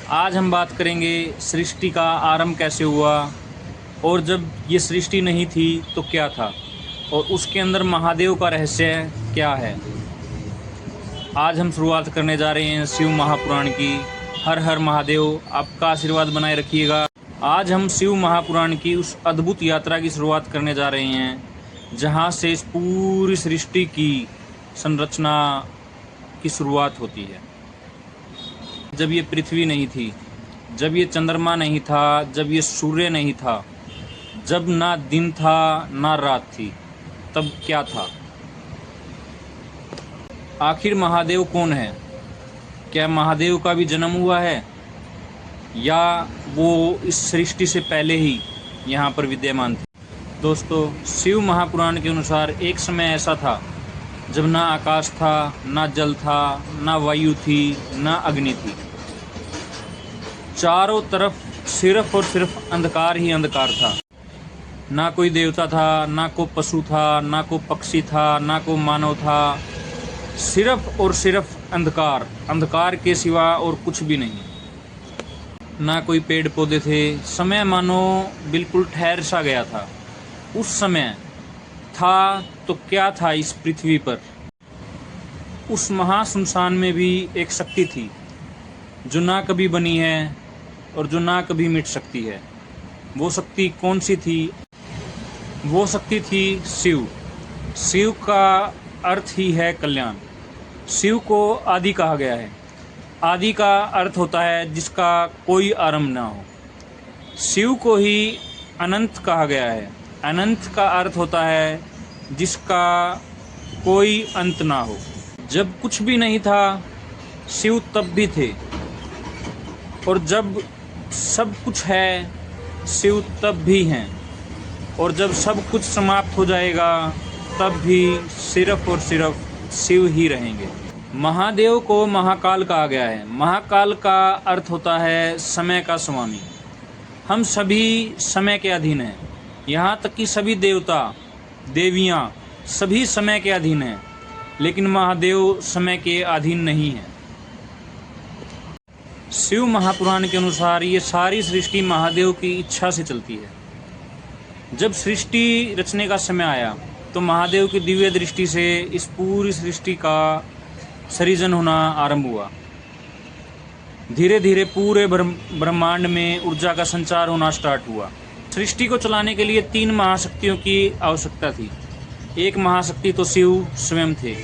आज हम बात करेंगे सृष्टि का आरंभ कैसे हुआ और जब ये सृष्टि नहीं थी तो क्या था और उसके अंदर महादेव का रहस्य क्या है। आज हम शुरुआत करने जा रहे हैं शिव महापुराण की। हर हर महादेव, आपका आशीर्वाद बनाए रखिएगा। आज हम शिव महापुराण की उस अद्भुत यात्रा की शुरुआत करने जा रहे हैं जहाँ से इस पूरी सृष्टि की संरचना की शुरुआत होती है। जब ये पृथ्वी नहीं थी, जब ये चंद्रमा नहीं था, जब ये सूर्य नहीं था, जब ना दिन था ना रात थी, तब क्या था? आखिर महादेव कौन है? क्या महादेव का भी जन्म हुआ है या वो इस सृष्टि से पहले ही यहाँ पर विद्यमान थे? दोस्तों, शिव महापुराण के अनुसार एक समय ऐसा था जब ना आकाश था, ना जल था, ना वायु थी, ना अग्नि थी। चारों तरफ सिर्फ और सिर्फ अंधकार ही अंधकार था। ना कोई देवता था, ना कोई पशु था, ना कोई पक्षी था, ना कोई मानव था। सिर्फ और सिर्फ अंधकार, अंधकार के सिवा और कुछ भी नहीं। ना कोई पेड़ पौधे थे। समय मानो बिल्कुल ठहर सा गया था। उस समय था तो क्या था इस पृथ्वी पर? उस महासुनसान में भी एक शक्ति थी जो ना कभी बनी है और जो ना कभी मिट सकती है। वो शक्ति कौन सी थी? वो शक्ति थी शिव। शिव का अर्थ ही है कल्याण। शिव को आदि कहा गया है। आदि का अर्थ होता है जिसका कोई आरंभ ना हो। शिव को ही अनंत कहा गया है। अनंत का अर्थ होता है जिसका कोई अंत ना हो। जब कुछ भी नहीं था, शिव तब भी थे, और जब सब कुछ है, शिव तब भी हैं, और जब सब कुछ समाप्त हो जाएगा तब भी सिर्फ और सिर्फ शिव ही रहेंगे। महादेव को महाकाल कहा गया है। महाकाल का अर्थ होता है समय का स्वामी। हम सभी समय के अधीन हैं। यहाँ तक कि सभी देवता देवियाँ सभी समय के अधीन हैं, लेकिन महादेव समय के अधीन नहीं है। शिव महापुराण के अनुसार ये सारी सृष्टि महादेव की इच्छा से चलती है। जब सृष्टि रचने का समय आया तो महादेव की दिव्य दृष्टि से इस पूरी सृष्टि का सृजन होना आरंभ हुआ। धीरे धीरे पूरे ब्रह्मांड में ऊर्जा का संचार होना स्टार्ट हुआ। सृष्टि को चलाने के लिए 3 महाशक्तियों की आवश्यकता थी। एक महाशक्ति तो शिव स्वयं थे,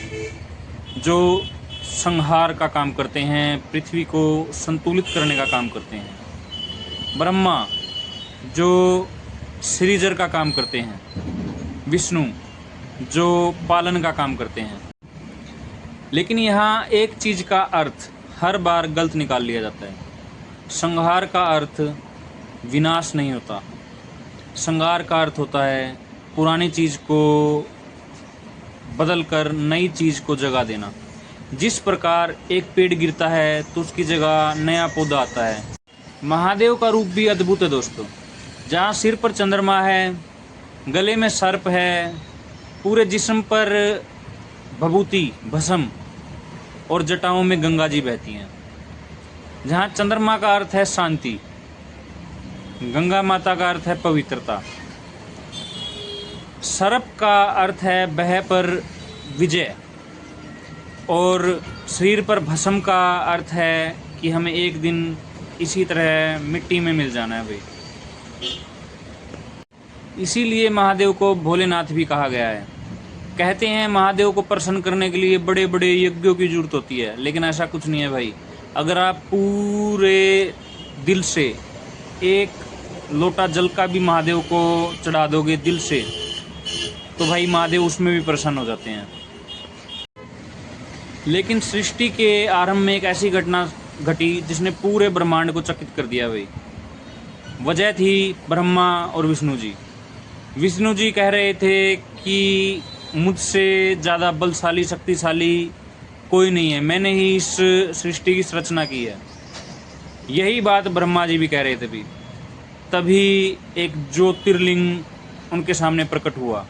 जो संहार का काम करते हैं, पृथ्वी को संतुलित करने का काम करते हैं। ब्रह्मा जो सृजन का काम करते हैं। विष्णु जो पालन का काम करते हैं। लेकिन यहाँ एक चीज़ का अर्थ हर बार गलत निकाल लिया जाता है। संहार का अर्थ विनाश नहीं होता। संहार का अर्थ होता है पुरानी चीज़ को बदल कर नई चीज़ को जगह देना। जिस प्रकार एक पेड़ गिरता है तो उसकी जगह नया पौधा आता है। महादेव का रूप भी अद्भुत है दोस्तों। जहाँ सिर पर चंद्रमा है, गले में सर्प है, पूरे जिस्म पर भभूति भस्म और जटाओं में गंगा जी बहती हैं। जहाँ चंद्रमा का अर्थ है शांति, गंगा माता का अर्थ है पवित्रता, सर्प का अर्थ है भय पर विजय, और शरीर पर भस्म का अर्थ है कि हमें एक दिन इसी तरह मिट्टी में मिल जाना है भाई। इसीलिए महादेव को भोलेनाथ भी कहा गया है। कहते हैं महादेव को प्रसन्न करने के लिए बड़े बड़े यज्ञों की जरूरत होती है, लेकिन ऐसा कुछ नहीं है भाई। अगर आप पूरे दिल से एक लोटा जल का भी महादेव को चढ़ा दोगे दिल से, तो भाई महादेव उसमें भी प्रसन्न हो जाते हैं। लेकिन सृष्टि के आरंभ में एक ऐसी घटना घटी जिसने पूरे ब्रह्मांड को चकित कर दिया भाई। वजह थी ब्रह्मा और विष्णु जी। विष्णु जी कह रहे थे कि मुझसे ज़्यादा बलशाली शक्तिशाली कोई नहीं है, मैंने ही इस सृष्टि की रचना की है। यही बात ब्रह्मा जी भी कह रहे थे भी। तभी एक ज्योतिर्लिंग उनके सामने प्रकट हुआ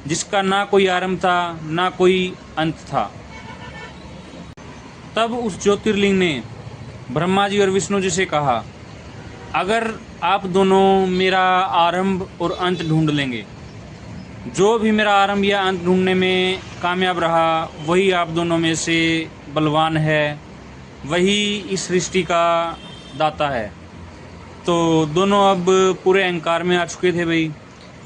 जिसका ना कोई आरंभ था ना कोई अंत था। तब उस ज्योतिर्लिंग ने ब्रह्मा जी और विष्णु जी से कहा, अगर आप दोनों मेरा आरंभ और अंत ढूंढ लेंगे, जो भी मेरा आरंभ या अंत ढूंढने में कामयाब रहा वही आप दोनों में से बलवान है, वही इस सृष्टि का दाता है। तो दोनों अब पूरे अहंकार में आ चुके थे भाई।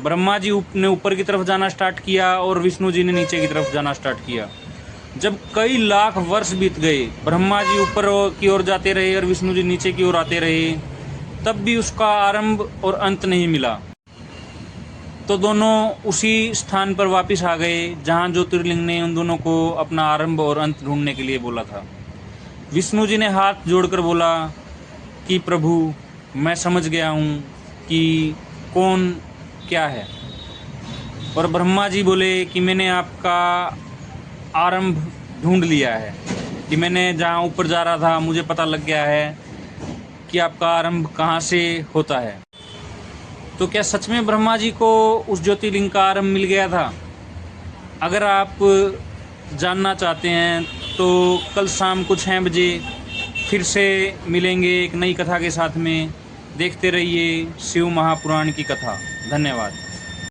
ब्रह्मा जी ने ऊपर की तरफ जाना स्टार्ट किया और विष्णु जी ने नीचे की तरफ जाना स्टार्ट किया। जब कई लाख वर्ष बीत गए, ब्रह्मा जी ऊपर की ओर जाते रहे और विष्णु जी नीचे की ओर आते रहे, तब भी उसका आरंभ और अंत नहीं मिला। तो दोनों उसी स्थान पर वापस आ गए जहाँ ज्योतिर्लिंग ने उन दोनों को अपना आरंभ और अंत ढूंढने के लिए बोला था। विष्णु जी ने हाथ जोड़कर बोला कि प्रभु, मैं समझ गया हूँ कि कौन क्या है। और ब्रह्मा जी बोले कि मैंने आपका आरंभ ढूंढ लिया है, कि मैंने जहाँ ऊपर जा रहा था मुझे पता लग गया है कि आपका आरंभ कहाँ से होता है। तो क्या सच में ब्रह्मा जी को उस ज्योतिर्लिंग का आरंभ मिल गया था? अगर आप जानना चाहते हैं तो कल शाम को 6 बजे फिर से मिलेंगे एक नई कथा के साथ में। देखते रहिए शिव महापुराण की कथा। धन्यवाद।